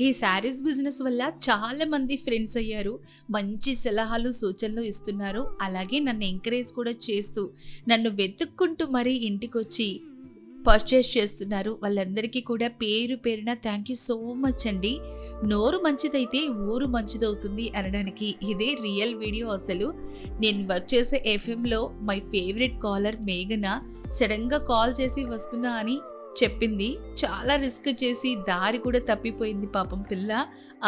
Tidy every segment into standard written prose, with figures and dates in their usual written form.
ఈ శారీస్ బిజినెస్ వల్ల చాలా మంది ఫ్రెండ్స్ అయ్యారు. మంచి సలహాలు సూచనలు ఇస్తున్నారు. అలాగే నన్ను ఎంకరేజ్ కూడా చేస్తూ నన్ను వెతుక్కుంటూ మరీ ఇంటికొచ్చి పర్చేస్ చేస్తున్నారు. వాళ్ళందరికీ కూడా పేరు పేరున థ్యాంక్ యూ సో మచ్ అండి. నోరు మంచిదైతే ఊరు మంచిదవుతుంది అనడానికి ఇదే రియల్ వీడియో. అసలు నేను వర్క్ చేసే ఎఫ్ఎంలో మై ఫేవరెట్ కాలర్ మేఘన సడన్గా కాల్ చేసి వస్తున్నా అని చెప్పింది. చాలా రిస్క్ చేసి దారి కూడా తప్పిపోయింది పాపం పిల్ల.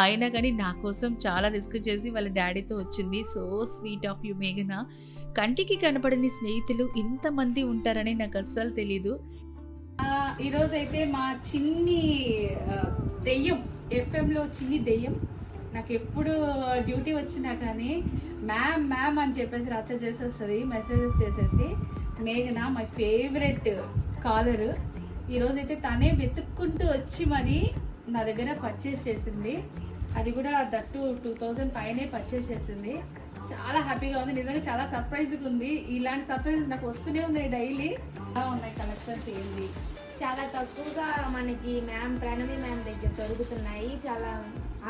అయినా కానీ నా కోసం చాలా రిస్క్ చేసి వాళ్ళ డాడీతో వచ్చింది. సో స్వీట్ ఆఫ్ యూ మేఘన. కంటికి కనపడని స్నేహితులు ఇంతమంది ఉంటారని నాకు అస్సలు తెలీదు. ఈరోజైతే మా చిన్ని దెయ్యం, ఎఫ్ఎంలో చిన్ని దెయ్యం నాకు ఎప్పుడు డ్యూటీ వచ్చినా కానీ మ్యామ్ మ్యామ్ అని చెప్పేసి రచ్చ చేసేస్తుంది, మెసేజెస్ చేసేసి. మేఘన మై ఫేవరెట్ కాలరు. ఈరోజైతే తనే వెతుక్కుంటూ వచ్చి మరి నా దగ్గర పర్చేస్ చేసింది. అది కూడా దట్టు 2000 పైనే పర్చేస్ చేసింది. చాలా హ్యాపీగా ఉంది, నిజంగా చాలా సర్ప్రైజ్గా ఉంది. ఇలాంటి సర్ప్రైజెస్ నాకు వస్తూనే ఉన్నాయి డైలీ. ఎలా ఉన్నాయి కలెక్షన్స్ ఏంటి? చాలా తక్కువగా మనకి ప్రణవి మ్యామ్ దగ్గర దొరుకుతున్నాయి. చాలా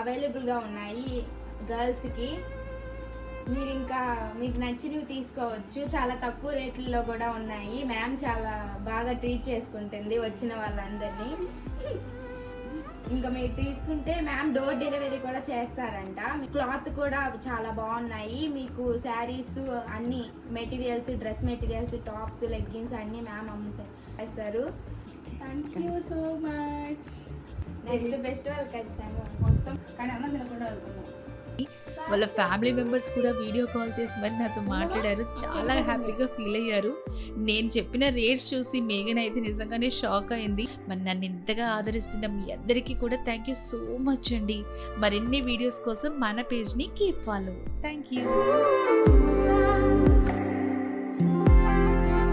అవైలబుల్గా ఉన్నాయి గర్ల్స్కి. మీరు ఇంకా మీకు నచ్చినవి తీసుకోవచ్చు. చాలా తక్కువ రేట్లలో కూడా ఉన్నాయి. మ్యామ్ చాలా బాగా ట్రీట్ చేసుకుంటుంది వచ్చిన వాళ్ళందరినీ. ఇంకా మీరు తీసుకుంటే మ్యామ్ డోర్ డెలివరీ కూడా చేస్తారంట. క్లాత్ కూడా చాలా బాగున్నాయి. మీకు శారీస్ అన్ని materials, dress materials, tops, leggings అన్నీ మ్యామ్ అమ్ముతారు. Thank you so much. Next festival ఖచ్చితంగా మొత్తం కానీ అన్నం తినకుండా వెళ్తున్నాం. వాళ్ళ ఫ్యామిలీ మెంబర్స్ కూడా వీడియో కాల్ చేసి మరి నాతో మాట్లాడారు. చాలా హ్యాపీగా ఫీల్ అయ్యారు. నేను చెప్పిన రేట్స్ చూసి మేఘన అయితే నిజంగానే షాక్ అయింది. మరి నన్ను ఇంతగా ఆదరిస్తున్న మీ అందరికీ కూడా థ్యాంక్ యూ సో మచ్ అండి. మరిన్ని వీడియోస్ కోసం మన పేజ్ని కీప్ ఫాలో. Thank you.